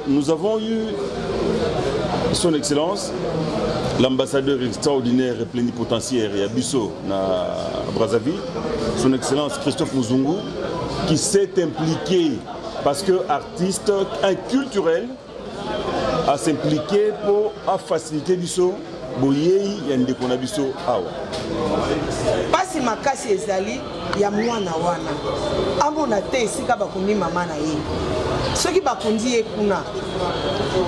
nous avons eu son excellence, l'ambassadeur extraordinaire et plénipotentiaire Yabiso na Brazzaville, son excellence Christophe Muzungu, qui s'est impliqué parce que artiste culturel à s'impliquer pour faciliter biso boyei yande kona biso awa. Pasi makasi ezali ya mwana wana. Amona te esika bakundi mama na ye. Soki bakundi ye kuna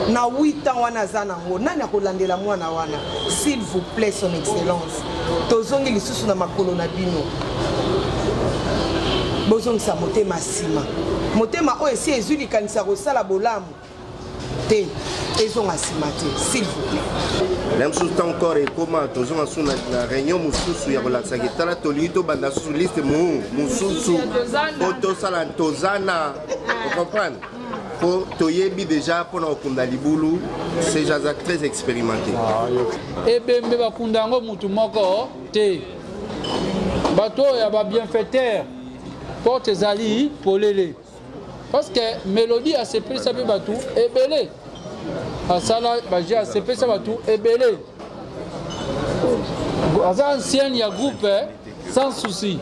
na 8 ans wana za nango nani akolandela mwana wana. S'il vous plaît son excellence. Tozongi lisusu na makolo na bino. Bozongisa motema sima. Motema oyo esi ezuli kanisa kosala bolamu. Te ezonga sima te, s'il vous plaît. Même chose encore et comment tozonga sous la réunion mususu ya kolakisa kitala tolito banda sous liste mususu poto sala tozana. Vous comprenez? Pour toyebi déjà pour na okunda libulu, c'est déjà très expérimenté. Ebembe bakunda ngo mutu moko te. Bato ya ba bienfaiteur porte ezali polele. Parce que Mélodie a ses prix, ça peut battre et belé. À ça là, j'ai a ses prix, ça va tout et belé. À ancien, il y a groupe sans souci.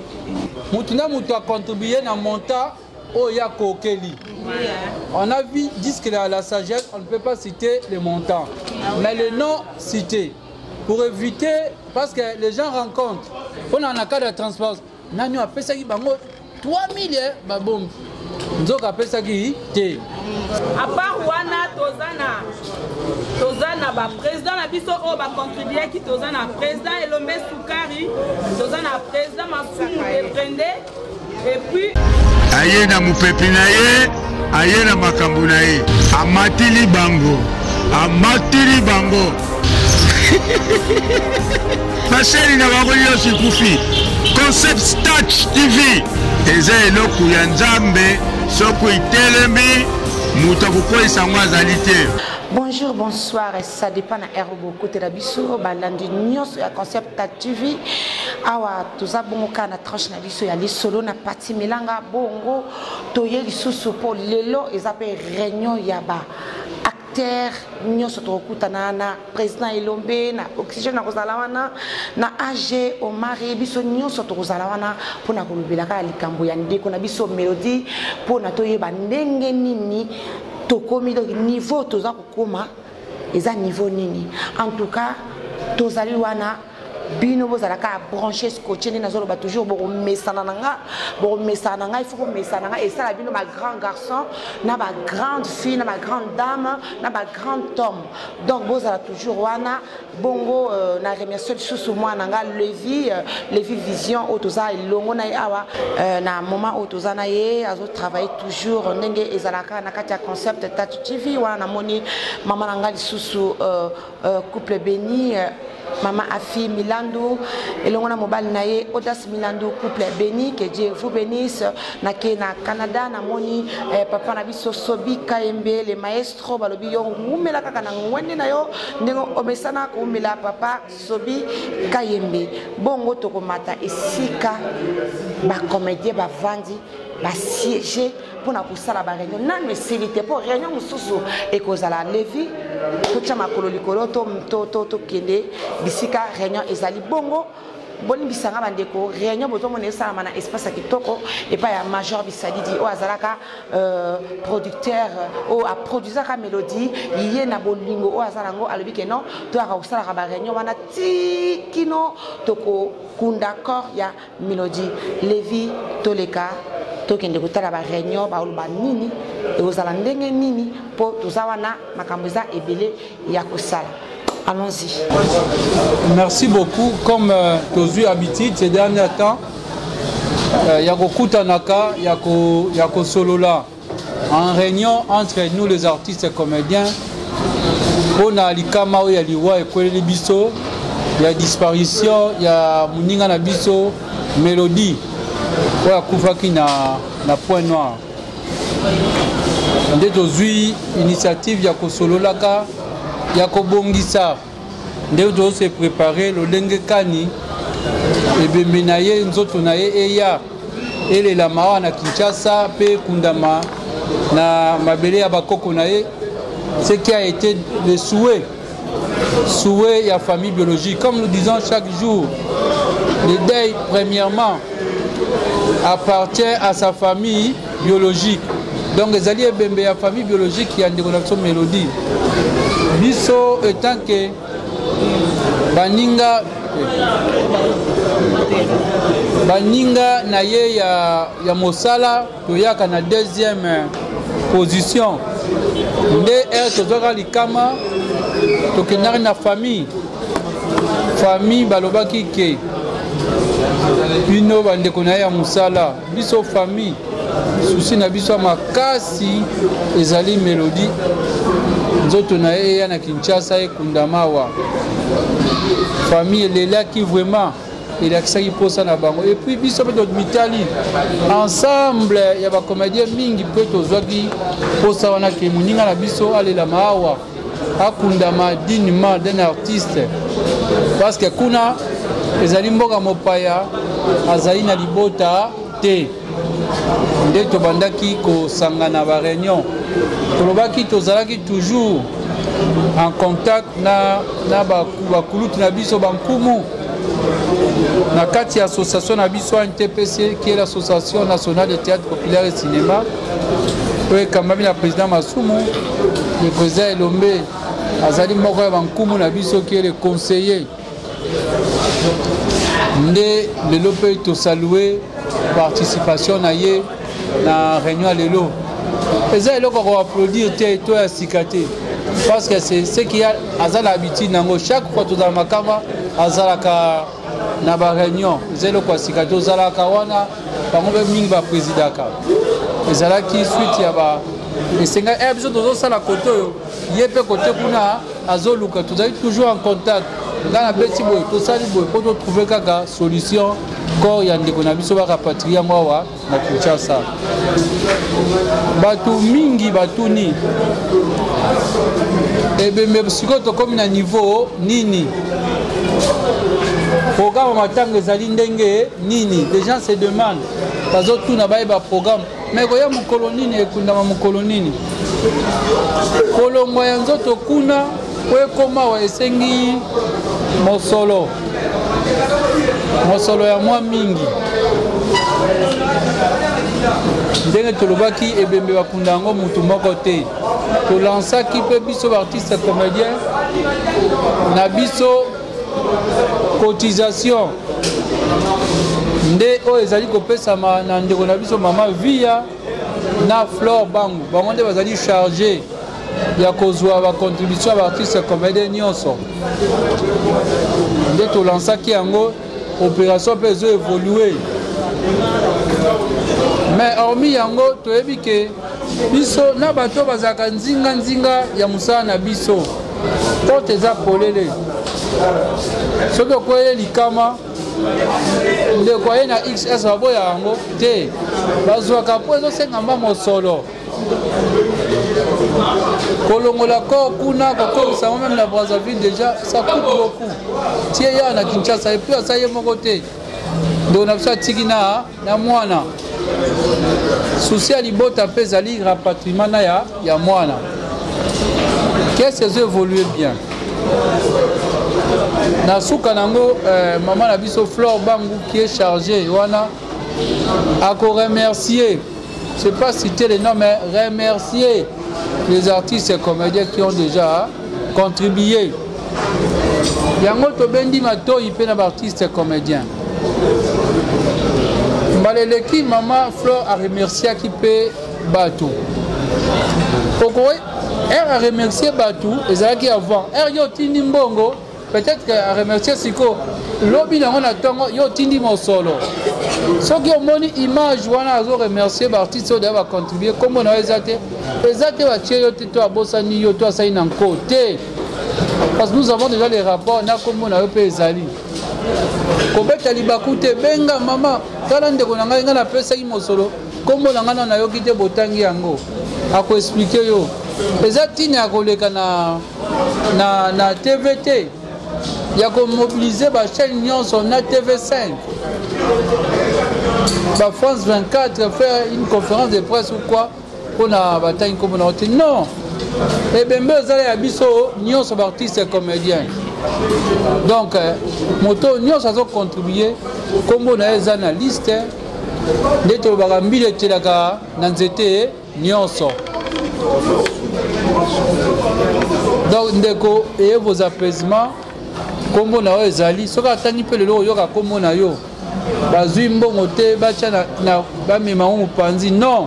Moutouna Moutou a contribué dans mon temps au Yako Kelly. On a vu, disent que la sagesse, on ne peut pas citer les montants. Mais les noms cités. Pour éviter, parce que les gens rencontrent. On a un cas de transparence. Nani a fait ça qui va 3000 babom. Nzoka pesa ki te. À part wana tozana ba président na biso o ba contribuer ki tozana président Elombe Sukari, tozana président Masumu Eprende et puis aye na mupepi na ye, aye na makambu na ye, amatili bango. Paseli na bango yosi kufi. Concept Touch TV. Eza eloko ya Nzambe soko itelemi muta kukoisa ngwazali te. Bonjour, bonsoir, ça dépend de Aérobo côté la biso, balandi nyos ya Concept Touch TV. Awa toza bongo kana tranche na biso ya li solo na parti milanga bongo toye lisusu po lelo ezape réunion ya ba nyonso tokutana na président Elombe na oxygène na kozala wana na AG Omari biso nyonso tokozala wana pona kolobelaka likambo ya ndeko na biso Mélodie pona toyeba ndenge nini tokomi donc niveau toza kokoma eza niveau nini en tout cas tozali wana bino bozalaka branché scotché ni nazolo ba toujours bo mesana nanga il faut ko mesana nanga et ça la bino ma grand garçon na ba grande fille na ba grande dame na ba grand homme donc bozala toujours wana bongo na remercier sous moi nanga Levi vision otoza longo na awa na moment otoza na ye azo travailler toujours ndenge ezalaka na kati ya Concept Touch TV wana na moni mama nanga lisusu couple béni Maman Afi Milandu, elongona mobile naye Audace Milandu couple béni que Dieu vous bénisse na Canada na moni papa na biso Sobi Kayembe le maestro balobi yo ngumela kaka na ngwende na yo ndengo omesana ko umela papa Sobi Kayembe bongo tokomata esika ba comédien ba vandi ba siéger pour na kusala ba réunion na célité pour réunion mususu et kozala Levi to chama kololikolo to kende bisika réunion ezali bongo boni bisanga bandeko réunion bozo mona esala mana espace kitoko et pas ya major bisalidi o azalaka producteur o a produisaka Mélodie yé na bolingo o azalango alobi ke non to aka kusala ba réunion wana tikino toko kunda corps ya Mélodie Levi toleka tokende kutala ba réunion ba oluba nini et ozala ndenge nini po tozawana makambo eza ebele ya kosala. Allons-y. Merci beaucoup. Comme tu as habitude ces derniers temps, Yako Kutanaka, Yako Solola, en réunion entre nous les artistes et comédiens, on a l'Ikama, il y a l'Iwa et Kwele Bisso, il y a disparition, il y a Muninga Nabiso, Mélodie, il y a Koufaki na Point Noir. On est aux initiatives Yako Sololaka. Yako Bongisa, nous devons se préparer le Lenge Kani, et Bemenaye, Nzotonaye, Eya, et les Lamara na Kinshasa, Pe Kundama, na Mabele Abakoko Naye, ce qui a été le souhait de la famille biologique. Comme nous disons chaque jour, le deuil, premièrement, appartient à sa famille biologique. Donc, les alliés de la famille biologique qui a une déconnexion mélodie. Biso étant que Baninga na ye ya Mosala, toyaka na deuxième position. Nde tozoka likama, tokendaki na famille balobaki ke bino bandeko na ye ya Mosala, biso famille susi na biso makasi ezali Mélodie nzoto na ye ya na Kinshasa ekundamawa famille elelaki vraiment elakisaki posa na bango et puis biso mpe mitali ensemble ya bacomédien mingi mpe tozwaki posa wana ke moninga na biso alelama awa akundama dignement d'un artiste parce que kuna ezali mboka mopaya azali na libota te nde tobandaki kosangana ba réunion tolobaki tozalaki toujours en contact na bakulutu na biso bankumu na kati ya association na biso NTPC qui est l'association nationale de théâtre populaire et cinéma oyo ekambami na président Masumu le président Elombe azali moko ya bankumu na biso qui est le conseiller nde lelo mpe tosalue participation na ye na réunion lelo eza eloko koapplaudir te to ya sika te parce que c'est ce qui a azala habitude nango chaque fois tozala makamba azalaka na ba réunion eza eloko ya sika te ozalaka wana bango mpe mingi baprésidaka ezalaki suite ya ba esenga biso tozosala kote oyo ye mpe kote kuna azoluka tozali toujours en contact nga na beti boye tosali boye mpo totrouve kaka solution corps ya ndeko na biso barapatrie yango awa na Kinshasa bato mingi batuni ebembe sikoyo tokomi na niveau nini programme matango ezali ndenge nini les gens se demandent bazotuna bayeba programme mais koya mokolo nini ekundama mokolo nini kolongwa ya nzoto kuna po ekomawa esengi mosolo ya mwa mingi ndenge tolobaki ebembe bakunda yango mutu moko te tolansaki mpe biso baartiste comédien na biso cotisation nde oyo ezali kopesama na ndeko na biso mama Via na Flore Bangu bango nde bazali chargé ya kozwa bacontribution ya baartiste comédien nyonso nde tolansaki yango opération mpe ezo évolue mais hormis yango toyebi ke biso na bato bazalaka nzinga ya mosala na biso porte eza polele soki okoyele likama ndeko aye na XS baboya yango te bazwaka mpo ezosengamba mosolo kolongola ko kuna kokomisa ngo même na Brazzaville déjà ça coûte beaucoup tie ya na Kinshasa et puis asa ye moko te ndo na biso atiki na mwana souci ya libota mpe ezali rapatriement na ya mwana qu'est-ce que évolue bien na suka nango maman na biso Flore Bangu qui est chargée wana ako remercier je ne sais pas citer les noms mais remercier les artistes et comédiens qui ont déjà contribué yango tobendi matoyi mpe na baartiste et comédien mbaleleki maman Flore a remerciaki mpe bato okoye a remercier bato ezalaki avant yo otindi mbongo peut-être a remercier siko lobi nango na ntongo yo otindi mosolo soki omoni image wana azo remercier baartiste oyo daya bacontribue kombo na yo eza te batie yo te to abosani yo to asali na nko te parce que nous avons déjà les rapports na kombo na yo mpe ezali kobeta libaku te benga mama tala ndeko na ngai ngai napesaki mosolo kombo na ngai na nayoki te botangi yango akoexplike yo eza ntina ya koleka na TVT ya komobilize bachaîne nyonso na TV5 France 24 faire une conférence de presse ou quoi pour na batangi kombo na yo te non et Bembe ezali ya biso nyonso ba artiste comédien. Donc moto nyonso azo contribuer kombo na eza na liste nde tolobaka mbila etelaka na nzete nyonso. Donc ndeko eye vos apaisements kombo na oyo ezali soki atangi mpe lelo oyoka kombo na yo bazwi mbongo te batya na bamema ngo mopanzi. Non,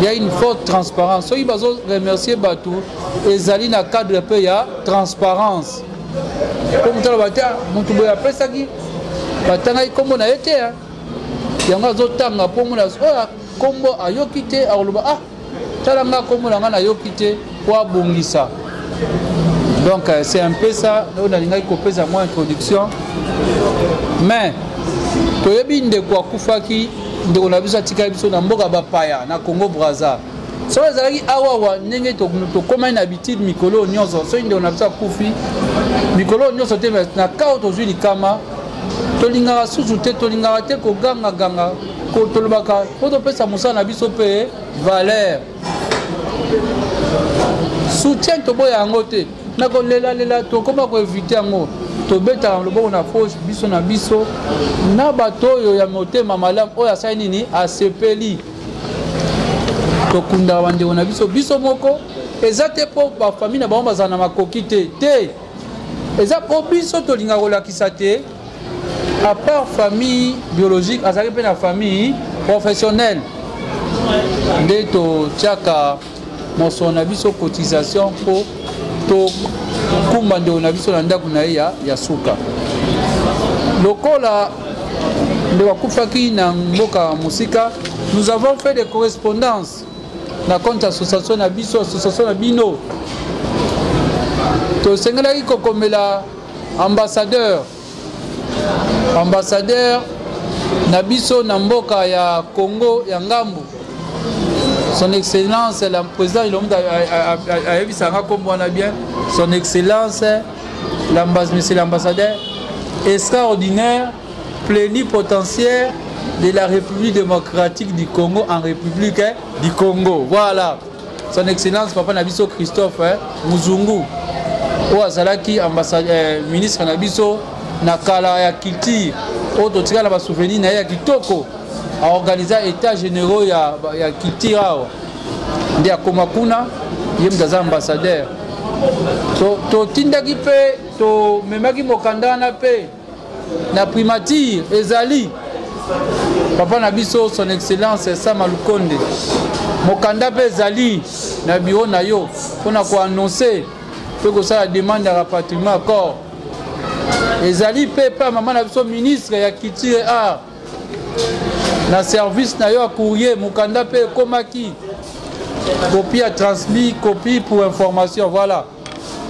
il y a une forte transparence. Soki bazo remercier bato ezali na cadre mpe ya transparence po moto aloba te moto boye apesaki batangaki kombo na ye te yango azotanga mpo mona oyo kombo ayoki te akoloba tala nga kombo na nga nayoki te po abongisa. Donc c'est un peu ça oyo nalingaki kopesa mwa introduction. Mais toyebi ndeko akufaki ndeko na biso atikali biso na mboka bapaya na Congo Brazza. So ezalaki awawa ndenge tokomai na habitude mikolo nyonso soki ndeko na biso akufi mikolo nyonso te na kao tozwi likama tolingaka susu te tolingaka te kogangaganga tolobaka po topesa mosala na biso mpe valeur soutien toboya yango te na kolelalela tokoma koevite yango tobetaka loboko na fauche biso na biso na bato oyo ya motema malamu oyo asali nini asepeli tokundaka bandeko na biso moko eza te mpo bafamille na bango bazala na makoki te eza mpo biso tolingaka kolakisa te à part famille biologique azalaki mpe na famille professionnelle nde totiaka mosolo na biso cotisation mpo tokumba ndeko na biso na ndako na ye ya suka. Lokola ndeko akufaki na mboka mosika, nous avons fait des correspondances na compte association na biso association na bino tosengelaki kokomela ambassadeur na biso na mboka ya Congo ya ngambu. Son Excellence la président a yebisanga kombo wana bien. Son Excellence monsieur l'ambassadeur extraordinaire plénipotentiaire de la République démocratique du Congo en République du Congo. Voilà. Son Excellence papa Nabiso Christophe Muzungu o azalaki ambassadeur ministre Nabiso na kala ya culture o totika na ba souvenir na ya kitoko a organiser état généraux ya culture awa ndi akoma kuna ye mdaza ambassadeur to tindaki pe to memaki mokanda na pe na primature ezali papa na biso son excellence Sama Lukonde mokanda pe ezali na bureau na yo pona ko annoncer pe ko ça la demande de rapatriement accord ezali pe pa maman na biso ministre ya culture art na service na yo a courrier mokanda pe komaki copie a transmis copie pour information. Voilà,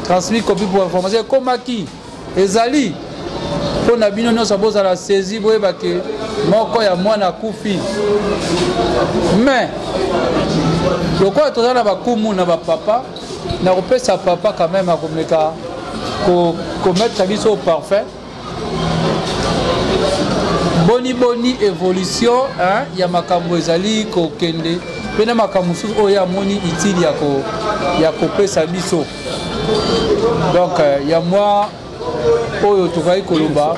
transmis copie pour information komaki ezali pour na bino nyonso bozala saisi boyeba ke moko ya mwana kufi. Mais lokola tozala na bakumu na bapapa na kopesa papa quand même akomeka komettre biso au parfait boni évolution ya makambo ezali kokende pena makambo susu oyo amoni itili ya kopesa biso. Donc ya moi oyo tokai koloba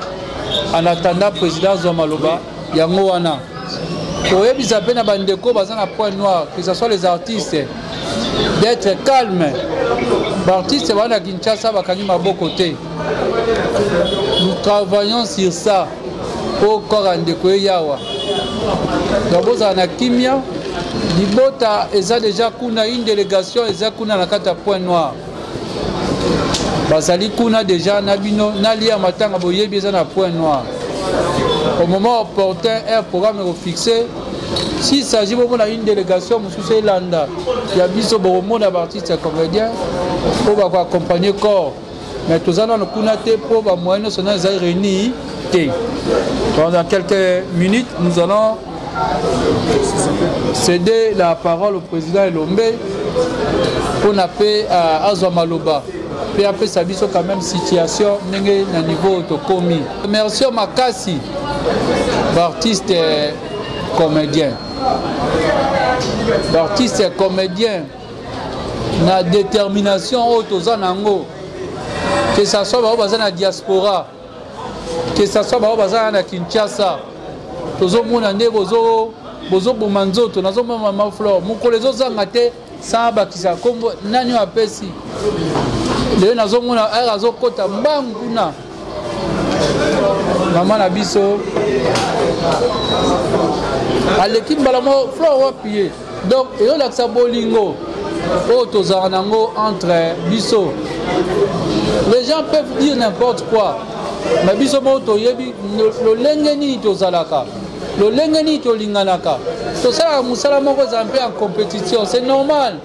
en attendant président Zwa maloba yango wana toyebisa pena bandeko baza na point noir que ce soit les artistes d'être calme. Artistes wana Kinshasa bakangi maboko te. Nous travaillons sur ça au corps ndeko yawa. Donc boza na kimia libota eza déjà kuna une délégation eza kuna na kata point noir. Bazali kuna déjà nabino nalia matanga boyebi eza na point noir. Au moment opportun un programme est fixé. S'il s'agit d'une délégation, monsieur Landa, il y a biso bomo na artiste comédien pour accompagner corps. Mais tous allons nous connaître pour les moyens sont réunis. Dans quelques minutes, nous allons céder la parole au président Elombe pour n'appeler à Zwa maloba. Puis après ça biso quand même situation n'engé na niveau de commis. Merci Makasi, artiste comédien. L'artiste comédien na détermination oyo toza nango, que ça soit bao baza na diaspora, que ça soit bao baza na Kinshasa, tozomona nde bozoboma nzoto, nazomona Mama Flore mokolo ezozanga te sans bakisa kombo nani apesi lelo nazomona azokota mbangu kuna mama na biso aleki mbala mo Flore wapie. Donc ezolakisa bolingo oyo tozala nango entre biso. Les gens peuvent dire n'importe quoi, mais biso mo toyebi lolenge nini tozalaka, lolenge nini tolinganaka, tosalaka mosala moko eza mpe en compétition, c'est normal.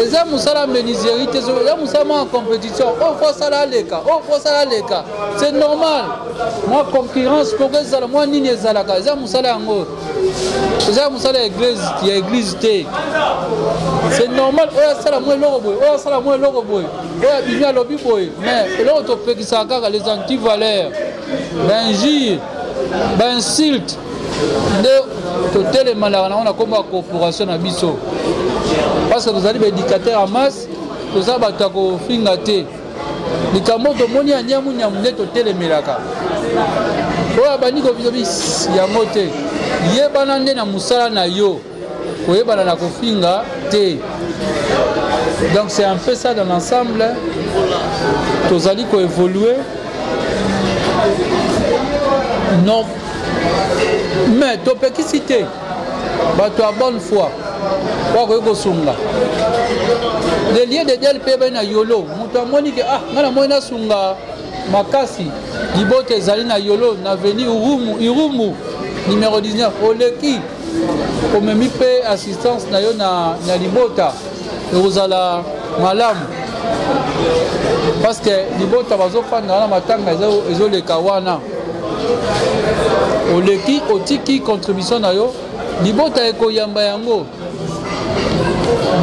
Eza mosala menuiserie te, eza mosala en compétition, oh faut sala leka, oh faut sala leka, c'est normal. Moi concurrence pour que ezala moi nini ezalaka, eza mosala yango, eza mosala église ya église te. C'est normal, oya sala moi eloko boye, oya sala moi eloko boye, oya bimi alobi boye, mais eloko topekisa kaka les antivaleurs, benjire, bensilte, nde totelemalaka nango na kombo ya corporation na biso. Parce que nous allons être éducateurs en masse, nous allons être fingatés. Nous allons être moni à nyamu nyamu neto telemelaka. Oya bani ko biso ya mote. Yebana nde na musala na yo. Oyebana na kofinga te. Donc c'est un peu ça dans l'ensemble. Nous allons évoluer. Non. Mais tu peux citer. Tu as bonne foi. Le lien de DLP na yolo, mutu amoni ke ah ngana moina sunga makasi libote ezali na yolo na veni Irumu numéro 19 oleki omemi pe assistance na yo na libota ezala malamu parce que libota bazofanda na matanga ezoleka wana oleki otiki contribution na yo libota ekoyamba yango.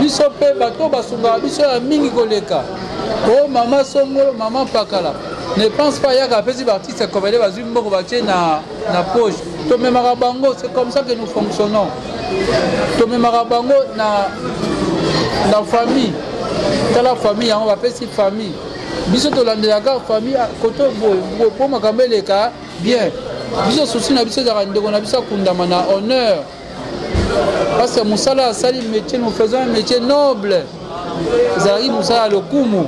Biso pe bato basunga biso ya mingi koleka. Oh maman Songolo, maman Pakala. Ne pense pas yaka pesi artiste comme les bazui mboko batie na poche. To memara bango, c'est comme ça que nous fonctionnons. To memara bango na famille. Dans la famille on va pesi famille. Biso to landelaka famille koto bo po makambeleka bien. Biso souci na biso za ndeko na biso kundama na honneur. Parce que Moussala a sali métier, nous faisons un métier noble. Zari Moussala le Koumou.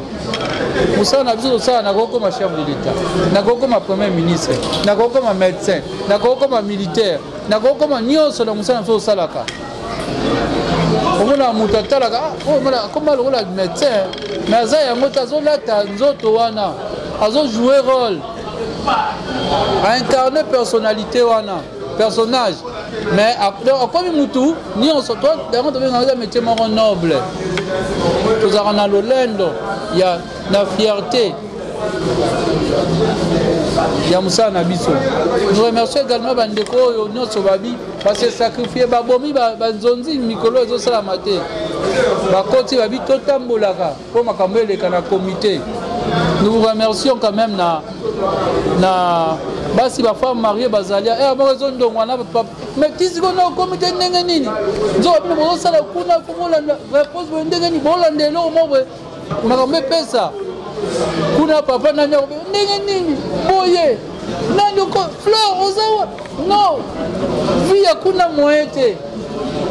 Moussala a besoin de ça, n'a pas comme chef de l'État, n'a pas comme premier ministre, n'a pas comme médecin, n'a pas comme militaire, n'a pas comme Nyon sur la Moussala sur Salaka. On a moutata là, comment le médecin, mais Azaya Moutazo là, Tanzotoana, Azo jouer rôle, a incarné personnalité wana. Personnage, mais comme Moutou, ni on se trouve dans un métier noble. Nous avons l'Olendo, il y a la fierté. Il y a Moussa Nabiso. Nous remercions également Bandeko, notre Babi, parce que sacrifié Babomi, Banzonzi, Mikolo et Salamate. Bakoti Babi, Totambolaka, pour Makambé, les comité. Nous vous remercions quand même na basi ba femme mariée bazalia ba raison de wana mais tisi ko na comité ndenge nini nzo bino bo sala kuna fumola repose bo ndenge ni bolande lo mo bo makambe pesa kuna papa na ndenge nini boye nando ko Flore ozawa non via kuna moete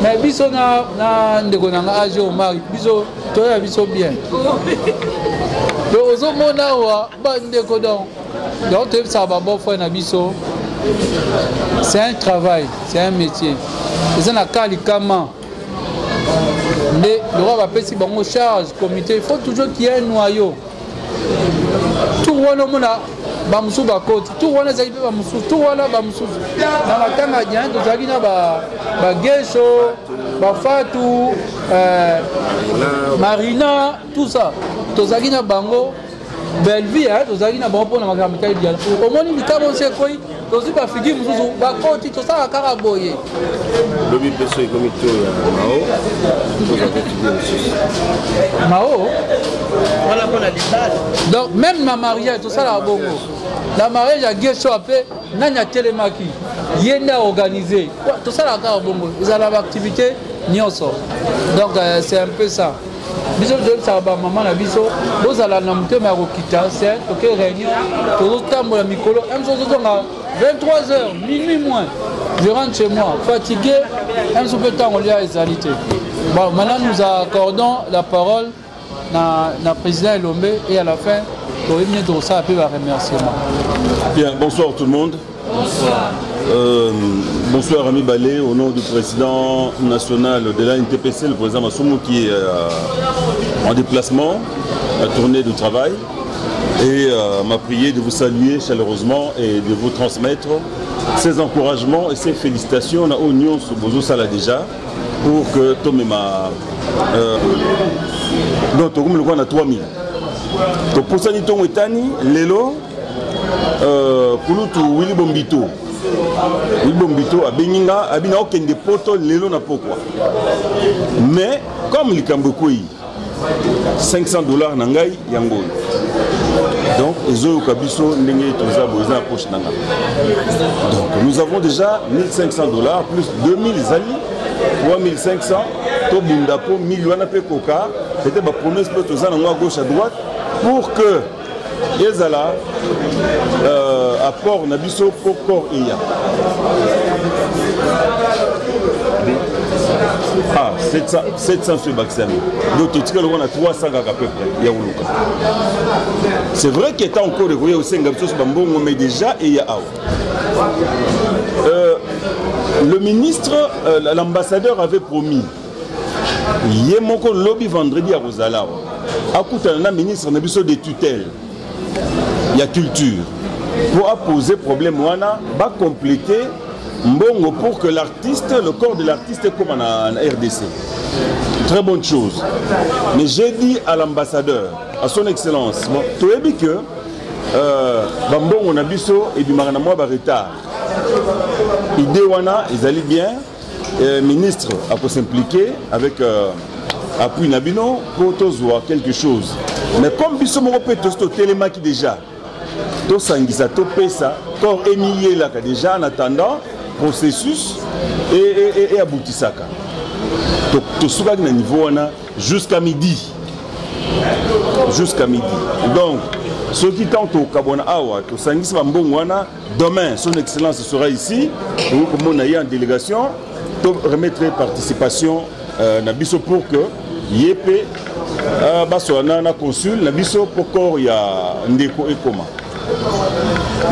mais biso na ndeko na age o mari biso to ya biso bien donc ozomona wa bandeko donc ça va bon frère Nabiso. C'est un travail, c'est un métier. C'est un akalikama. Le roi va payer si bon charge comité. Il faut toujours qu'il y ait un noyau. Tout le monde a bamusu bakoti. Tout le monde a bamusu. Tout le monde a bamusu. Dans la tanga dien, nous avons ba gesho, ba fatou, marina, tout ça. Nous avons bango. Belle vie, nous avons un bon point dans la méthode. Au moins, nous avons aussi quoi, nous avons pas figure, nous avons pas compté tout ça à Caraboye. Le but de ce comité Mao, vous avez étudié aussi. Mao. Voilà pour la libéral. Donc même ma mariage, tout ça là bongo. La mariage a Guécho après, Nanya Télémaki, Yenda organisé. Tout ça là bongo. Ils ont l'activité Nyonso. Donc c'est un peu ça. biso ça ba maman na biso bozala na mutema kokita c'est que réunion tout tambola mikolo M23 23h minuit moins je rentre chez moi fatigué un peu temps on a exalité. Bon maintenant nous accordons la parole na président Elombe et à la fin pour venir de ça un peu un remerciement. Bien, bonsoir tout le monde. Bonsoir. Bonsoir Ami Balé, au nom du président national de la NTPC, le président Massoumou qui est en déplacement, à tournée de travail, et m'a prié de vous saluer chaleureusement et de vous transmettre ses encouragements et ses félicitations. On a Oignon sous Bozo Sala déjà pour que Tomema. Donc, on a 3000. Donc, pour ça, nous avons Lelo, Kulutu Willy Bombito. Willy Bombito a Beninga, a Bina aucun des potos, Lelo n'a pas quoi. Mais, comme les Kambokoui, $500 Nangai, Yango. Donc, ils ont Kabiso, Nengue, Toza, Boza, Poche Nanga. Donc, nous avons déjà $1500, plus 2000 Zali, 3500, Tobundapo, 1000 Wanape Koka. C'était ma promesse pour Toza, à gauche à droite, pour que Ezala apport Nabiso pour corps et ya. Ah, 700 sur Baxami. Donc, tu sais qu'on a 300 à peu près. C'est vrai qu'il est encore de au Singapour, mais déjà, il y a le ministre, l'ambassadeur avait promis. Il y a mon lobby vendredi à Rosalao. À côté d'un ministre, on a besoin de tutelle. Il y a culture. Pour poser problème, on va compléter. Mbongo pour que l'artiste, le corps de l'artiste est comme en RDC. Très bonne chose. Mais j'ai dit à l'ambassadeur, à son excellence, tu as dit que Mbongo Nabiso et Bimarana Moua retard. Idée wana, ils allaient bien. Le ministre a pu s'impliquer avec appui Nabino pour voir quelque chose. Mais comme Bisso Moro peut tout télémaki déjà, tout sangisa, tout pesa, corps émillé là déjà en attendant. Processus et aboutissaka. Tout ce qui est niveau jusqu'à midi. Jusqu'à midi. Donc, ceux qui tentent au Kabona Awa, tout ça, demain, son excellence sera ici. Comme on a eu en délégation, pour remettre participation Nabiso pour que Yépe, Bassoana, consul, Nabiso pour qu'il y a Ndeko et Koma.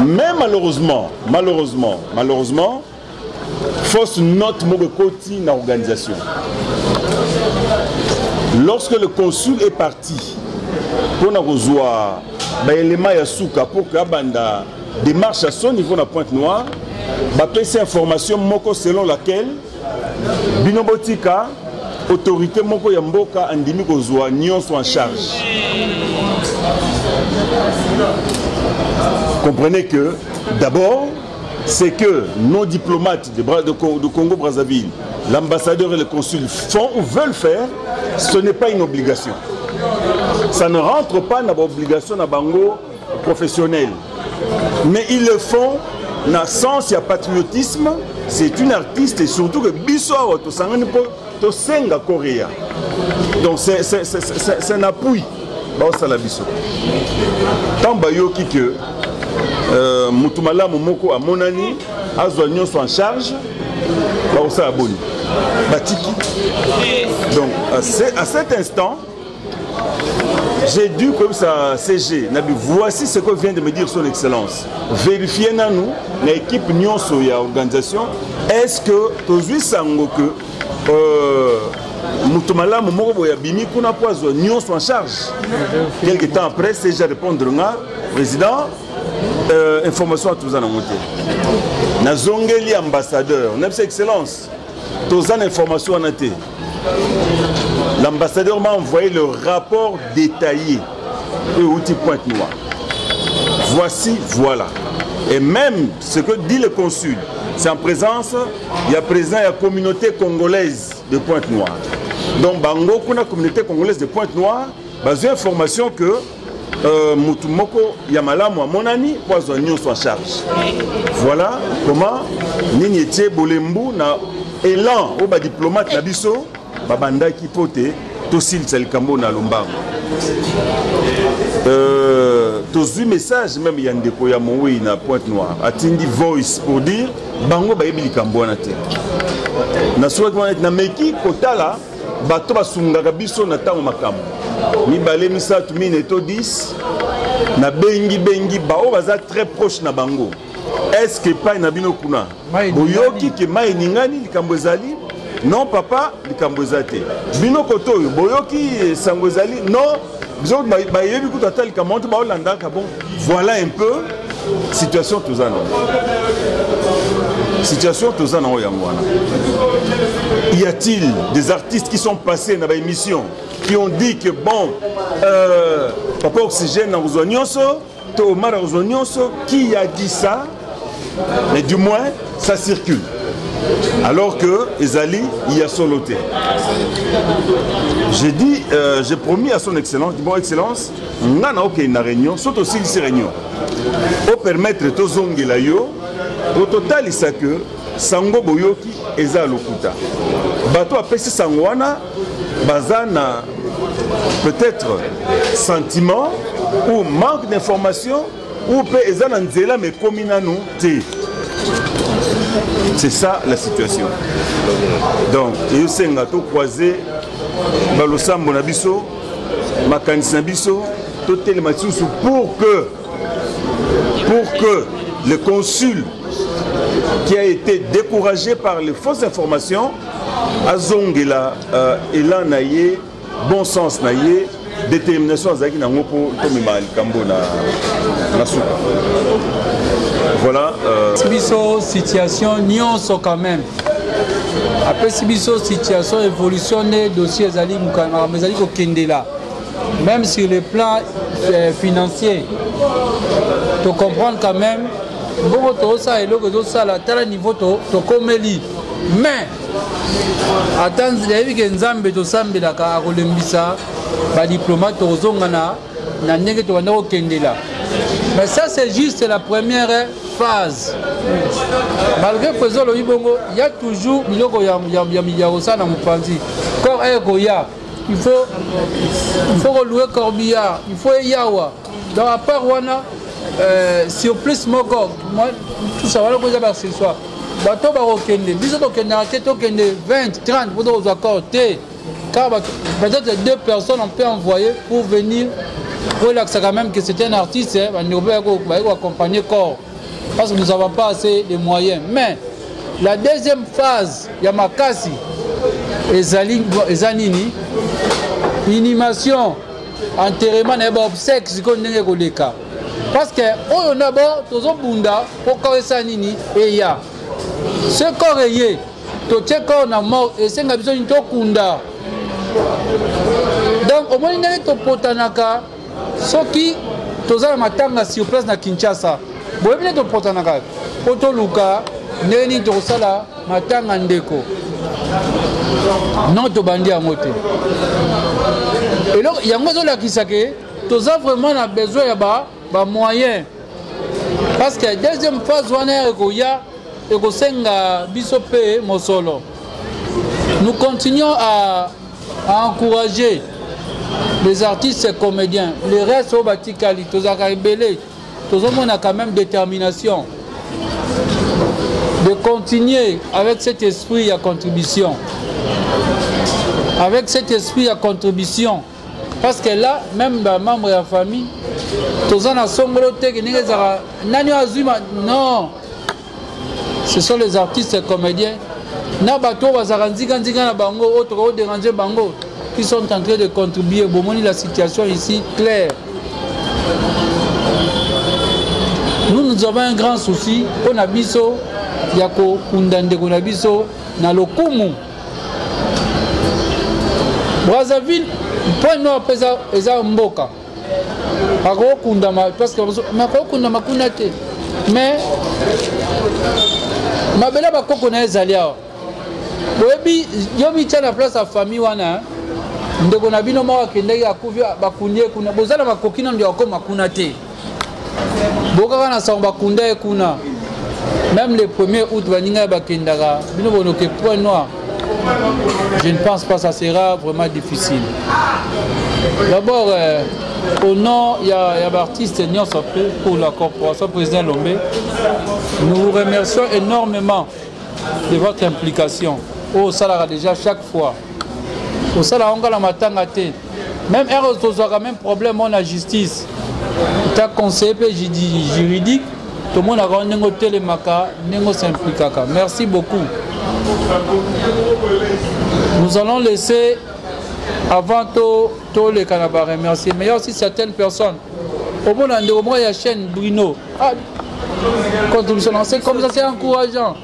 Mais malheureusement, fausse note Mogokoti dans l'organisation. Lorsque le consul est parti, pour nous rejoindre l'élément Yasuka pour que la démarche à son niveau de Pointe-Noire, cette information selon laquelle Binobotika, autorité Moko Yamboka, Andimi Kozwa, Nyon sont en charge. Comprenez que, d'abord, c'est que nos diplomates de Congo-Brazzaville, l'ambassadeur et le consul font ou veulent faire, ce n'est pas une obligation. Ça ne rentre pas dans l'obligation de bango professionnel. Mais ils le font dans le sens, il y a patriotisme, c'est une artiste et surtout que Bissau, to senga Korea. Donc c'est un appui. Tant bayoki que Moutoumala Momoko à Monani, Azoignon sont en charge, Baosa Aboni, Batiki. Donc à cet instant, j'ai dû comme ça CG, voici ce que vient de me dire son excellence. Vérifiez nous, l'équipe Nyon Soya organisation, est-ce que Tozui Sango que Moutoumala Momoko Yabimi Kuna Poizo Nyon sont en charge. Quelques temps après, CG répondre président. Information à tous en monté. Nazongeli ambassadeur, on a cette excellence. Tous en information en été. L'ambassadeur m'a envoyé le rapport détaillé et outil Pointe-Noire. Voici, voilà. Et même ce que dit le consul, c'est en présence, il y a présent la communauté congolaise de Pointe-Noire. Donc, Bango, qu'on a communauté congolaise de Pointe-Noire, basée information que Moutoumoko Yamalamu à Monani, Poisonnion soit en charge. Voilà comment Ninietie Bolembu na élan au diplomate Nabiso, Babanda qui pote, tosilisa likambo na lombango tozwi message même ya ndeko ya Moui na Pointe Noire atindi voice pour dire bango bayebi likambo wana te na soki wana na meki kotala bato basungaka biso na ntango makambo mibale misatu mine to 10 na bengi bao baza très proche na bango est-ce que pas na bino kuna boyoki ke mai ningani likambo ezali non papa likambo ezate bino kotoyo boyoki sango ezali non biso bayebi kuta tali kamonto baolandaka bon voilà un peu situation tozana yango wana y a-t-il des artistes qui sont passés dans l'émission qui ont dit que bon papa Oxygène na Rosognonso Thomas Rosognonso qui a dit ça mais du moins ça circule alors que Ezali y a soloté. J'ai dit, j'ai promis à son excellence, bon excellence, on a une réunion, surtout aussi une réunion, pour permettre aux zongela yo, au total il sait que sango boyoki eza lokuta. Bato apesi sangwana, bazana peut-être sentiment ou manque d'information ou peut ezana nzela mais komina nous te. C'est ça la situation. Donc, et c'est un gâteau croisé, balosambo na biso, makanisi na biso, tout les matins pour que le consul qui a été découragé par les fausses informations, azongela elan naye, bon sens naye, détermination azaki na ngopo komima likambo na suka. Voilà. Sibiso situation nyonso quand même. Après Sibiso situation évolutionnée dossier Zali Moukana, mais Zali Kokendela. Même sur le plan financier, tu comprends quand même. Bon, tout ça et l'autre ça là, tel niveau tu comeli. Mais attends, il y a eu que Nzambe to sambe la ka rolembisa, ba diplomate ozongana na ndenge to wana Kokendela. Mais ça c'est juste la première phase. Malgré que il y a toujours il faut relouer corbillard, il faut yawa. Dans la part sur plus moko, moi tout ça voilà que ça ce soir. Bateau barokende, biso to kende 20, 30 pour nos accords car peut-être 2 personnes on peut envoyer pour venir relaxer quand même que c'est un artiste, on va accompagner corps. Parce que nous n'avons pas assez de moyens. Mais la deuxième phase, Yamakasi et Zanini, inhumation, enterrement et obsèques, c'est qu'on n'est pas. Parce que on a d'abord tous les bunda pour corps Zanini et ya. Ce corps est tout ce corps a mort et c'est un besoin de kunda. Donc au moins il y a un potanaka, ce qui tous les matanga sur place na Kinshasa. Si vous avez un poto luka, neni tosala matanga ndeko. Non to bandi à moté. Et donc il y a un qui tous vraiment besoin de moyens. Parce que la deuxième phase nous continuons à encourager les artistes et comédiens. Les restes au Batikali, tous on a quand même détermination de continuer avec cet esprit à contribution. Avec cet esprit à contribution. Parce que là, même les membres de la famille, non, ce sont les artistes et comédiens. Qui sont en train de contribuer. La situation ici claire. Nous avons un grand souci. On a biso, yako kundande kunabiso na lokumu. Brazzaville, point noir pesa eza mboka. Ako kundama parce que mako kundama kunate. Mais mabela bakoko na ezalia. Boyebi yobi tya na place à famille wana. Ndeko na bino mwa kendeki akuvia bakunye kuna bozala bakokina ndio akoma kuna te. Boka na samba kunda kuna. Même le 1er août baninga bakendaka bino bonoke point noir je ne pense pas que ça sera vraiment difficile. D'abord, au nom, il y a l'artiste Nion Sopé pour la corporation président Lombe. Nous vous remercions énormément de votre implication. Au salaire déjà chaque fois. Au salaire, on a la matanga té. Même on a même problème en la justice. Tu as conseillé juridique. Tout le monde a rendu au télémaca, n'est-ce s'impliquer. Merci beaucoup. Nous allons laisser avant tout les Canabas remercier. Mais il y a aussi certaines personnes. Au moins, il y a la chaîne Bruno. Contribution lancée comme ça, c'est encourageant.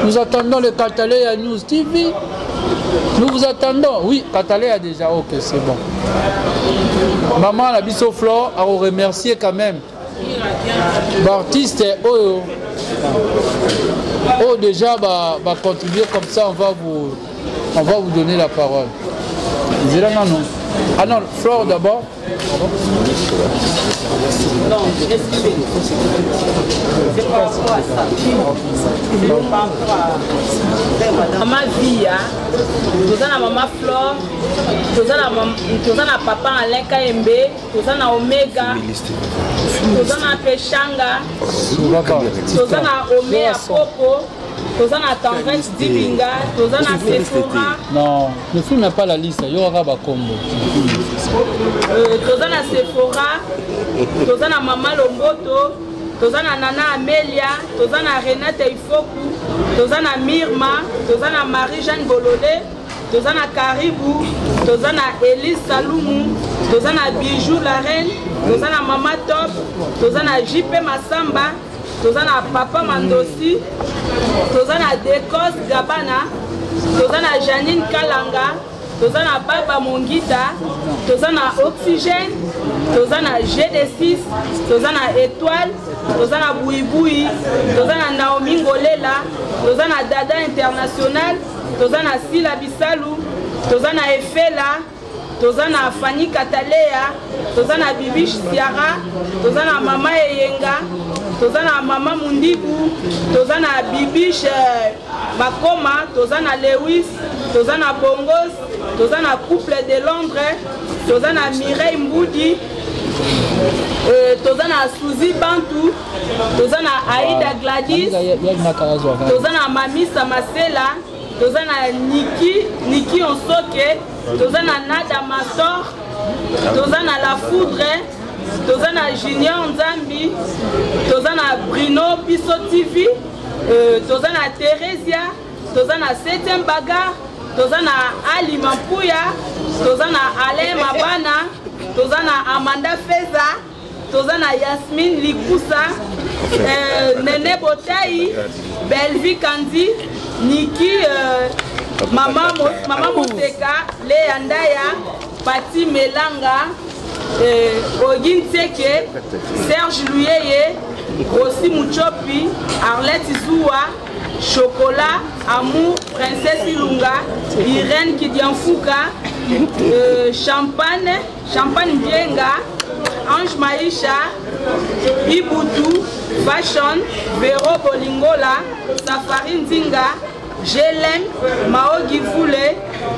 Nous attendons le Cataléa News TV. Nous vous attendons. Oui, Cataléa déjà. Ok, c'est bon. Maman, la biso Flore, à vous remercier quand même. L'artiste, déjà va contribuer comme ça, on va vous donner la parole. Non. Ah non, Flore d'abord. Non, excusez. C'est par rapport à ça. C'est par rapport à ma vie. Nous avons maman Flore, nous avons papa Alain Kaembe, nous avons Omega, nous avons Pechanga, nous avons Omega Popo. Tozana Tendresse Dibinga, Tozana Sephora. Non, le film n'a pas la liste, il y aura un combo. Tozana Sephora, Tozana Mama Lomboto, Tozana Nana Amelia, Tozana Renate Ifoku, Tozana Mirma, Tozana Marie-Jeanne Bololé, Tozana Caribou, Tozana Elise Salumu, Tozana Bijou la Reine, Tozana Mama Top, Tozana JP Massamba, Tozana Papa Mandosi, Tozana Dekos Gabana, Tozana Janine Kalanga, Tozana Baba Mongita, Tozana Oxygène, Tozana GD6, Tozana Étoile, Tozana Bouiboui, Tozana Naomi Ngolela, Tozana Dada International, Tozana Sila Bisalou, Tozana Efela, Tozana Fanny Katalea, Tozana Bibish Siara, Tozana Mama Eyenga, Tozana Mama Mundibu, Tozana Bibish Makoma, Tozana Lewis, Tozana Bongos, Tozana Couple de Londres, Tozana Mireille Mboudi, Tozana Suzy Bantu, Tozana Aïda Gladys, Tozana Mamisa Masela, Tozana Niki Onsoke, Tozana Nada Mastor, Tozana La Foudre, Tozana Junior Nzambi, Tozana Bruno Piso TV, Tozana Theresia, Tozana 7e Bagarre, Tozana Ali Mampouya, Tozana Alain Mabana, Tozana Amanda Feza, Tozana Yasmine Likusa, Nene Botaï, Belvi Kandi, Niki, Maman Moteka, Léa Ndaya, Pati Melanga, Ogin Tseke, Serge Luyeye, Rossi Mouchopi, Arlette Zoua, Chocolat, Amour, Princesse Ilunga, Irène Kidianfouka, Champagne Bienga, Ange Maïcha, Ibutu, Fashion, Vero Bolingola, Safari Nzinga, Jelem, Mao Gifoule,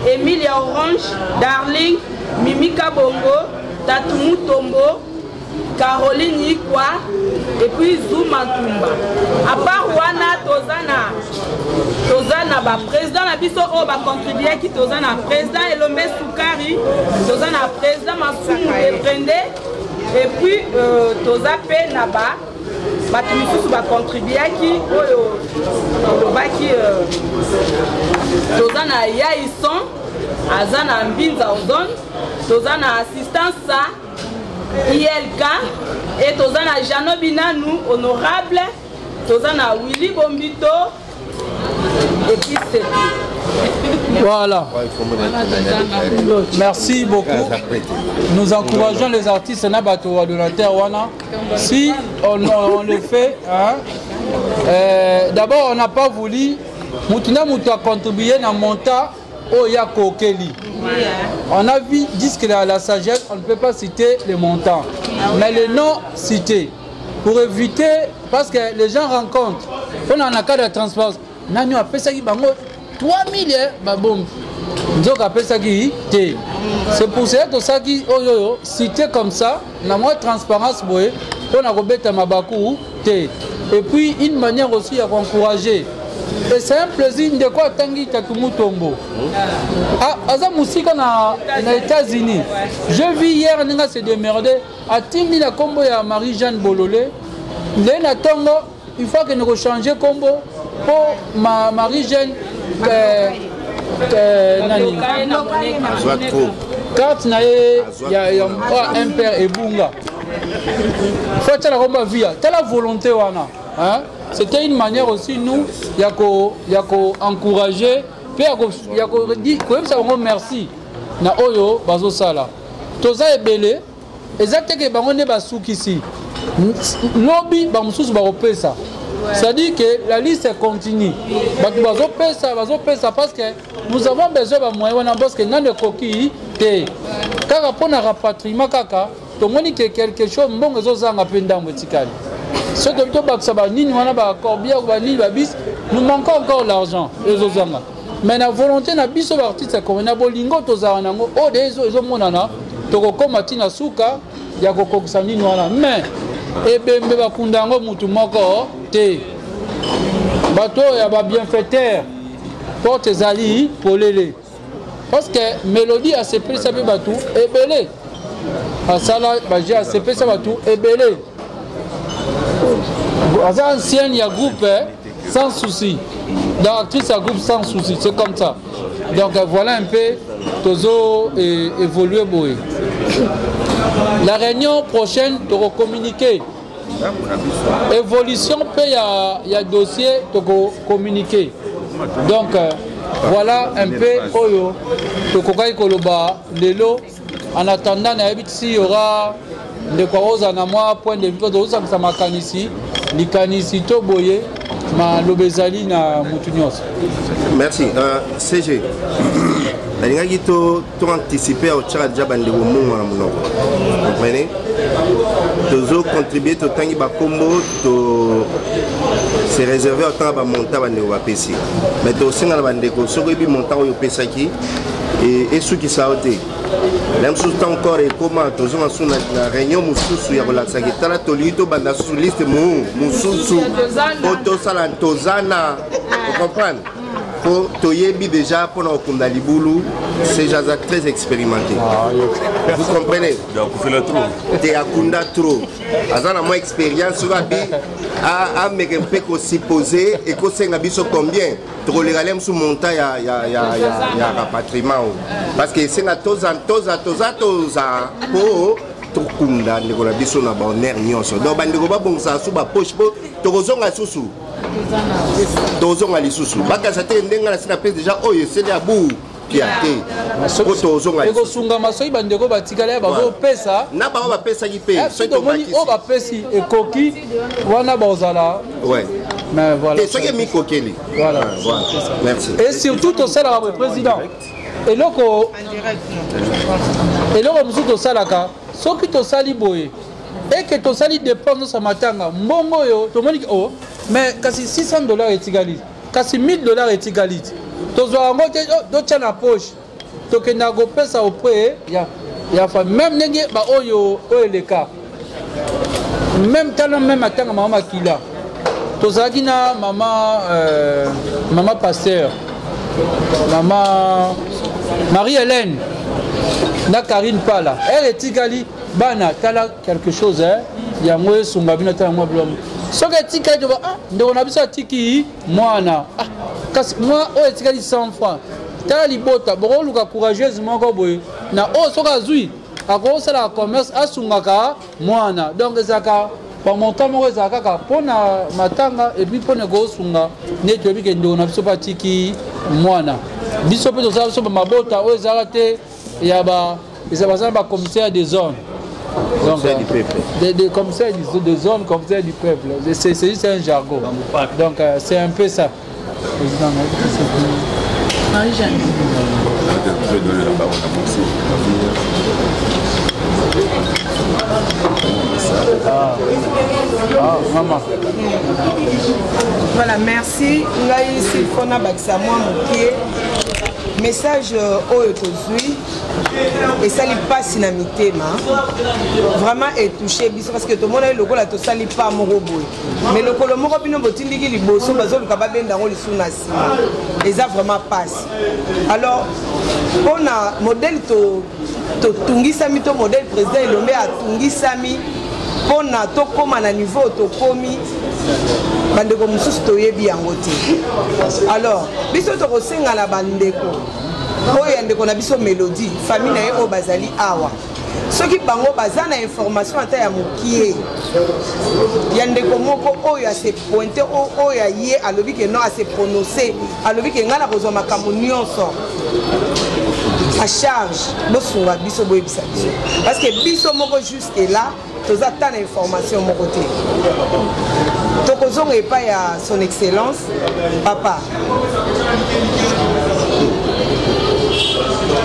Emilia Orange, Darling, Mimika Bongo, Tatumu Tombo, Caroline Ikwa, et puis Zouma Tumba. À part Wana, Tozana, président Nabiso O, contribué qui Tozana, président Elombe Soukari, Tozana, président Masumu Eprende, et puis Tozape Naba, Batumisusu va contribuer qui Tozana Yaïson, Azana Mbinza Ozon, Tozana assistance ILK et Tozana Jano Binanou, honorable, Tozana Willy Bombito, et puis c'est tout. Voilà. Merci beaucoup. Nous encourageons les artistes Nabato de la terre Wana. Si on le fait, hein, d'abord on n'a pas voulu, Moutina Mouta contribuer dans mon montant au Yako Kelly. On a vu, disent que la sagesse, on ne peut pas citer les montants, mais les noms cités. Pour éviter, parce que les gens rencontrent, on a un cas de transparence. nani apesaki bango 3000 babombe nzoka apesaki te. C'est pour ça que ça qui cité comme ça na moi transparence boye on a robeta mabaku te. Et puis une manière aussi à encourager. Et c'est un plaisir de quoi tangi takumu tombo. Ah aza musika na États-Unis. Je vis hier ninga se démerder a tindi la combo ya Marie-Jeanne Bololé. Lena tongo il faut que nous changer combo pour Marie-Jeanne nani carte na ya un père Ebunga. Faut que la combo via la volonté wana hein. C'était une manière aussi nous yako encourager puis yako dire que merci na oyo bazo sala toza ebele exactement bango ne basukisi lobby ba mususu ba opesa. C'est-à-dire que la liste continue. Bazo pesa parce que nous avons besoin de moyens parce que dans le coquille té car pour un rapatriement kaka to moni que quelque chose mbongo zozanga penda motikali. Ce que to baksa nini wana ba corbia ba ni ba bis nous manquons encore l'argent les zozanga. Mais la volonté na biso artiste comme na bolingo tozana nango o dezo ezomonana to ko matina suka ya ko kokisa nini wana mais ebembe bakundango mutu moko te bato ya ba bienfaiteur porte zali polele parce que mélodie a sepé ça be batu ebele asala baje a sepé ça batu ebele asa ancienne ya groupe sans souci d'actrice à groupe sans souci c'est comme ça donc voilà un peu tozo évoluer boy. La réunion prochaine de recommuniquer. Évolution il y a dossier de communiquer. Donc voilà un peu oyo to kokai koloba lelo en attendant il y aura de quoi na moi point de vue de ça makanisi likanisi to boye ma lobezali na mutunios. Merci CG. Nalingi to anticiper au tchara déjà bande bomo na monoko. Comprenez? Tozo contribuer to tangi ba combo to se réserver au temps ba monta bande wa pesi. Mais to singa la bande ko soko bi monta o pesaki et sou qui ça oté. Même sous encore et comment tozo na réunion mususu ya relaxa ki tala to lito banda sous liste mususu auto salantozana. Vous comprenez? Pour Toyebi déjà pour nos Kundalibulu, c'est déjà très expérimenté. Vous comprenez? Donc vous faites le trou. T'es à Kunda trop. Azana moi expérience sur la vie à me aussi posé et qu'on sait combien. Trop les galères sous montagne ya rapatriement. Parce que c'est na toza pour Tokunda ne kola biso na bonheur nyonso. Donc bandeko ba bongsa sous ba poche po tokozonga susu. Tozonga lisusu. Baka sa te ndenga na sina pese déjà oyo c'est la bou qui a été. Ko tozonga. Eko sunga masoyi bandeko batikala ba ko pesa. Na ba pesa ki pe. So to moni o ba pesi ekoki wana bozala. Ouais. Mais voilà. Et ce qui mi kokeli. Voilà. Merci. Et surtout au salaire du président. Et loko musuto salaka soki to sali boye et que to sali dépense sa matanga mbongo yo to moni oh mais kasi $600 etigali kasi $1000 etigali to zo ngo do tia na poche to ke na go pesa auprès ya fa même nenge ba oyo eleka même tala même matanga mama kila to zaki na mama pasteur mama Marie-Hélène, na Karine Pala, elle est tigali, bana, tala quelque chose, hein, il y a moi, son babina, tala moi, blanc. Ce qui est tigali, on a besoin de tiki, moi, moi, oh, est tigali 100 francs. Tala libota, bon, luka courageusement, na oh, soka zui, à gros, c'est la commerce, à sungaka, moi, donc, zaka. Par mon temps, moi, zaka, pour na matanga, et puis pour ne go sunga, net, et puis, on a besoin de tiki, moi, biso pe tozala biso mabota oyo ezala te ya bazala bacommissaire des zones donc des commissaires de zone commissaire du peuple c'est juste un jargon donc c'est un peu ça. Marie-Jeanne. Je vais donner la parole à Moussi. Maman. Voilà, merci. Ngai ici fona bakisa moi mokie. Message oyo tozui et ça li passe na mitema. Vraiment est touché biso parce que tout le monde le gola to sali pas moko boy. Mais le kolo moko bino botindiki liboso bazo luka babenda ngo lisuna sima. Et ça vraiment passe. Alors on a modèle to tungisa mi to modèle président Elombe a tungisa mi pona to koma na niveau to komi bandeko mususu toyebi yango te. Alors biso to kosenga na bandeko oyo yandeko na biso mélodie famille na ye o bazali awa soki bango baza na information ata ya mokie yandeko moko oyo ase pointe oyo ye alobi ke non ase prononcer alobi ke ngana kozwa makambo nyonso à charge bosunga biso boyebisa biso parce que biso moko jusque là toza ta na information moko te tokozonga epai ya son excellence papa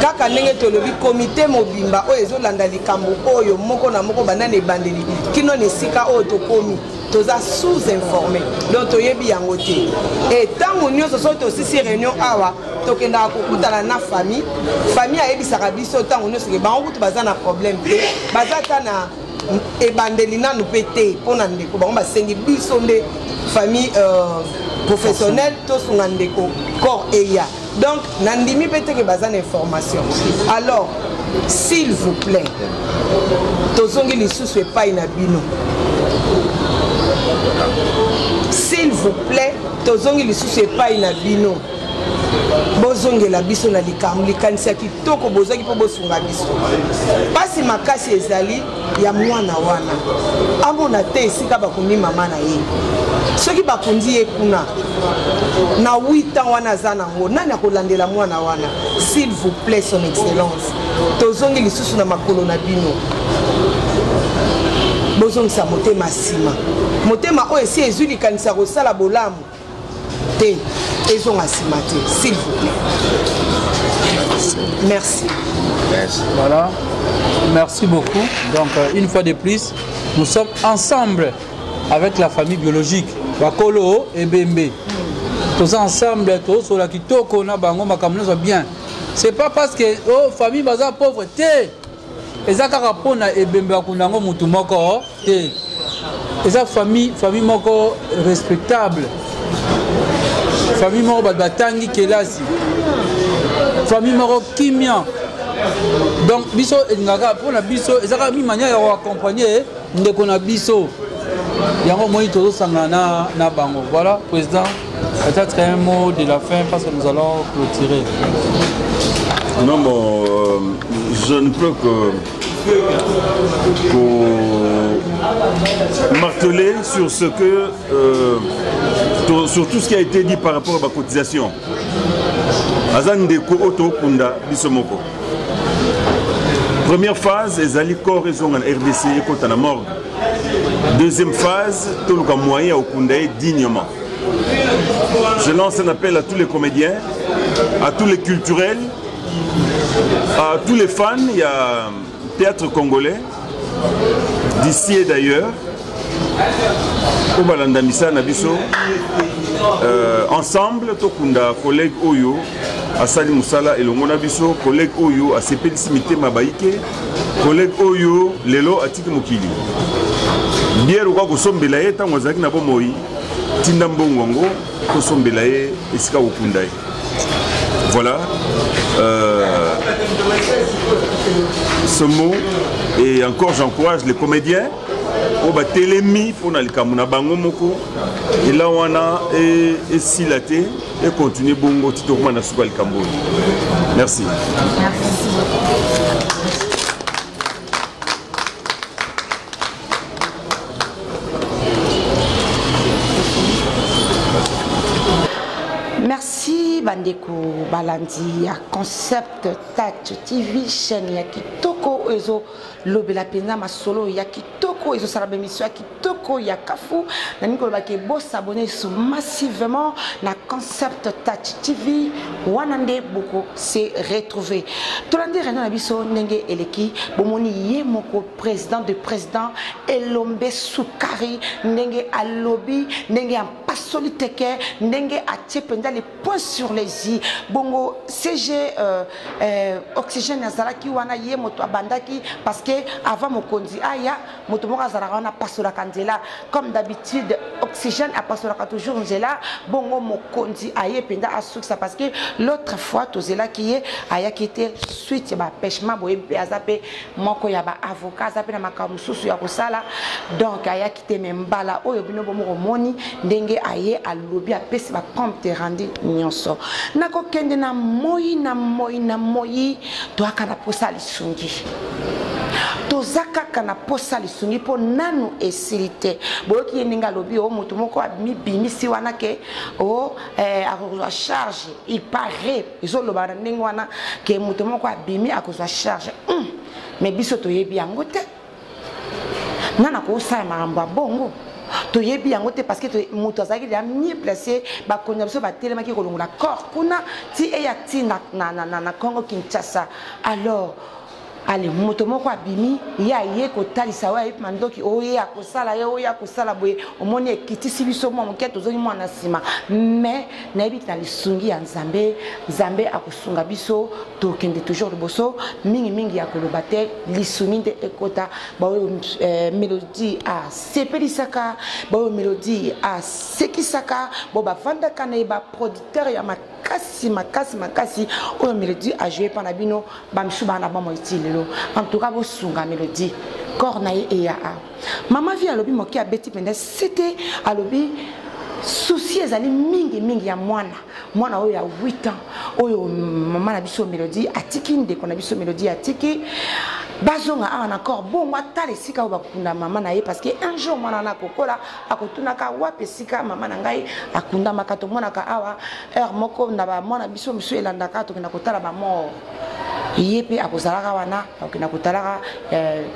kaka ndenge tolobi komite mobimba oyo ezolanda likambo oyo moko na moko banana ebandeli kino na esika oyo tokomi toza sous-informé donc toyebi yango te et ntango nyonso soki tosisi réunion awa tokendaka kokutana na famille ayebisaka biso ntango nyonso ke bango kutu baza na problème te baza ta na ebandeli nanu mpe te mpo na ndeko bango basengi biso nde famille professionnelle tosunga ndeko corps eya donc nandimi mpe teke baza na information alors s'il vous plaît tozongi lisusu epai na bino s'il vous plaît tozongi lisusu epai na bino bozongela biso na likambo likanisi ya kitoko bozwaki mpo bosunga biso pasi makasi ezali ya mwana wana amona te esika bakundi mama na ye soki bakundi ye kuna na 8 ans wana aza nango nani akolandela mwana wana s'il vous plaît son excellence tozongi lisusu na makolo na bino bozongisa motema nsima motema oyo esi ezwi likanisi ya kosala bolamu te ezonga nsima te s'il vous plaît. Merci. Voilà, merci beaucoup. Donc une fois de plus nous sommes ensemble avec la famille biologique Bakolo et Bembe. Tous ensemble, tous sur la kitoko na bango makamno so bien. C'est pas parce que oh famille baza pauvreté. Ezaka rapona et Bembe akundango mutu moko te. Eza famille moko respectable. Famille moko batangi kelasi. Famille moko kimia. Donc biso engaka pona biso ezaka mi manière ya accompagner ndeko na biso. Yango moi tozo sangana na bango. Voilà, président, peut-être un mot de la fin parce que nous allons clôturer. Non, bon, je ne peux que marteler sur ce que sur tout ce qui a été dit par rapport à la cotisation. Azandeko Oto Kunda Bisomoko. Première phase, les alicors et en RDC contre la morgue. Deuxième phase, tout le moyen au Koundaï dignement. Je lance un appel à tous les comédiens, à tous les culturels, à tous les fans. Il y a théâtre congolais, d'ici et d'ailleurs. Au Balandamissa Nabiso, ensemble, Tokunda, collègue Oyo, Asali Moussala et le Monabiso, collègue Oyo, Asepel Simité Mabaïke, collègue Oyo, Lelo Atik Mokili. Bien, ou quoi Sombelaye, Tamwazaki Nabomoyi, Tindambongongo, Kosombelaye, Eska Okundaï. Voilà. Ce mot, et encore j'encourage les comédiens. Oba telemi pour na likamuna bango moko et là on a et silaté et continuer bongo tito na suka likambo. Merci. Merci bandeko balandi ya Concept Touch TV chaîne ya kitoko ezo lobela pena masolo ya kitoko ezo sala émission ya kitoko ya kafu na niko ba ke bo s'abonner massivement na concept Touch TV wanande beaucoup s'est retrouvé tolande réunion na biso ndenge eleki bomoni ye moko président de président Elombe Sukari ndenge alobi ndenge pasoli teke ndenge atie penda les points sur les i bongo CG oxygène azalaki wana ye moto abandaki parce que avant mokonzi aya moto moko azalaka wana pasola kanzela comme d'habitude oxygène a pasola toujours nzela bongo mokonzi aye penda asukisa parce que l'autre fois tozela ki ye aya kite suite ba pêchement boye azape moko ya ba avocat azape na makamu susu ya kosala donc aya kite membala oyo bino bomo moni ndenge aye alobi apesi ba compte rendu nyonso nako kende na moi to akana posa lisungi tozaka kana posa lisungi po nanu esilite boyoki yeninga lobi o mutu moko abimisi wana ke o akozwa charge il paraît ezoloba na ndenge wana ke mutu moko abimi akozwa charge mais biso toyebi yango te nana ko sa marambo bongo toyebi yango te parce que mutu azaki ya mieux placé ba konya biso ba telema ki kolongola corps kuna ti eyati na Congo Kinshasa alors allez moto moko abimi ya ye ko talisa wa yip mandoki oye akosala ye oye akosala boye omoni ekitisi biso mo moketo zoni mwana sima mais na yebi na lisungi ya nzambe akosunga biso to kende toujours liboso mingi ya koloba te lisungi de ekota ba mélodie a sepelisaka ba mélodie a sekisaka bo ba vanda kana ba producteur ya makasi oyo mélodie a joué par bino bamshu bana ba mo itile en tout cas vous sunga mélodie cornaye et ya maman vient alobi moki a beti pende c'était alobi souci ezali mingi ya mwana oyo ya 8 ans oyo maman na biso mélodie atiki ndeko na biso mélodie atiki bazonga awa encore bon moi tale sika bakunda maman na ye parce que un jour mwana na kokola akotunaka wapi sika maman na ngai akunda makato mwana ka awa heure moko na ba mwana biso miso elandaka to kina kotala ba mort yepe akozalaka wana akina kotalaka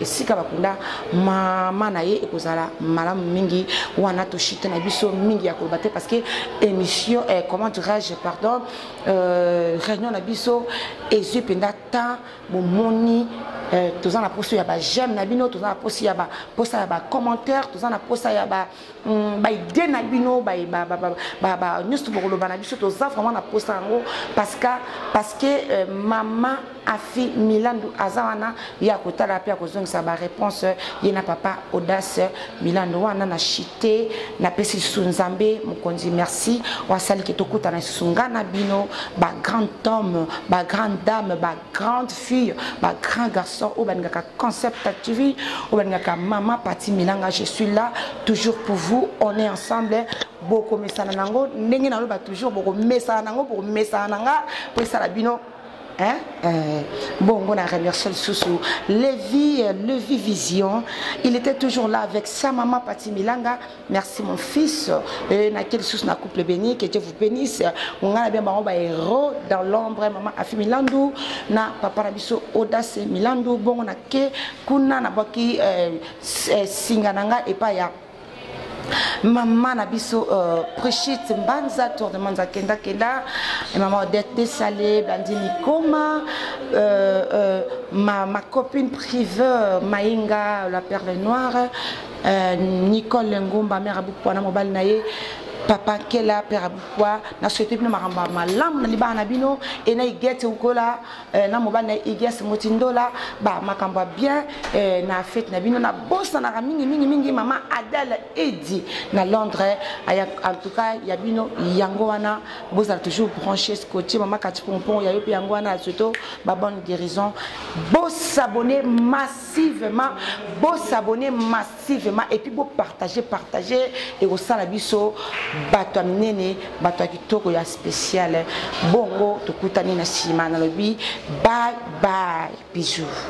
esika bakunda mama na ye ekozala malamu mingi wana to shite na biso mingi ya kolobate parce que émission comment dirais-je pardon réunion na biso ezui penda ta bomoni toza na poso ya ba j'aime na bino toza na poso ya ba posa ya ba commentaire toza na posa ya ba idée na bino ba nyusto bokoloba na biso toza vraiment na posa yango parce que maman afi Milandu azawana ya kotala pia kozongisa ba réponse yena papa audace Milandu wana na chité na pesi sunzambe mukonzi merci wasali kitokuta na sungana bino ba grand homme ba grande dame ba grande fille ba grand garçon au bangaka concept active au bangaka maman Pati Milanga je suis là toujours pour vous on est ensemble beaucoup mesana nango ndenge na loba toujours beaucoup mesana nango pour mesana nanga pour ça la bino. Bon, on a remercié le sous Lévi Vision. Il était toujours là avec sa maman Pati Milanga. Merci mon fils. Na quel sous na couple béni, que Dieu vous bénisse. On a bien maman héros dans l'ombre, maman Afi Milandu, na papa Rabiso Audace Milandu. Bon, on a que kuna na baki singananga et pas ya. Maman Nabiso Préchite Mbanza tour de Manza Kenda et maman Odette Salé Blandini Koma ma copine privée Maïnga la perle noire Nicole Ngomba mère Aboukwana Mobile Naye papa Kela père Aboukwa na souhaité bien maramba malam na libana bino et na igete ukola na mobile na igese motindola ba makamba bien na fête na bino na bossa na mingi maman Adèle Edi na Londres en tout cas ya bino yango wana boza toujours branché scotché maman Kati Pompon ya yopi yango wana surtout ba bonne guérison beau s'abonner massivement et puis beau partager et au salabiso bato minene bato kitoko ya spécial bongo tokutani na sima na lobi bye bisous.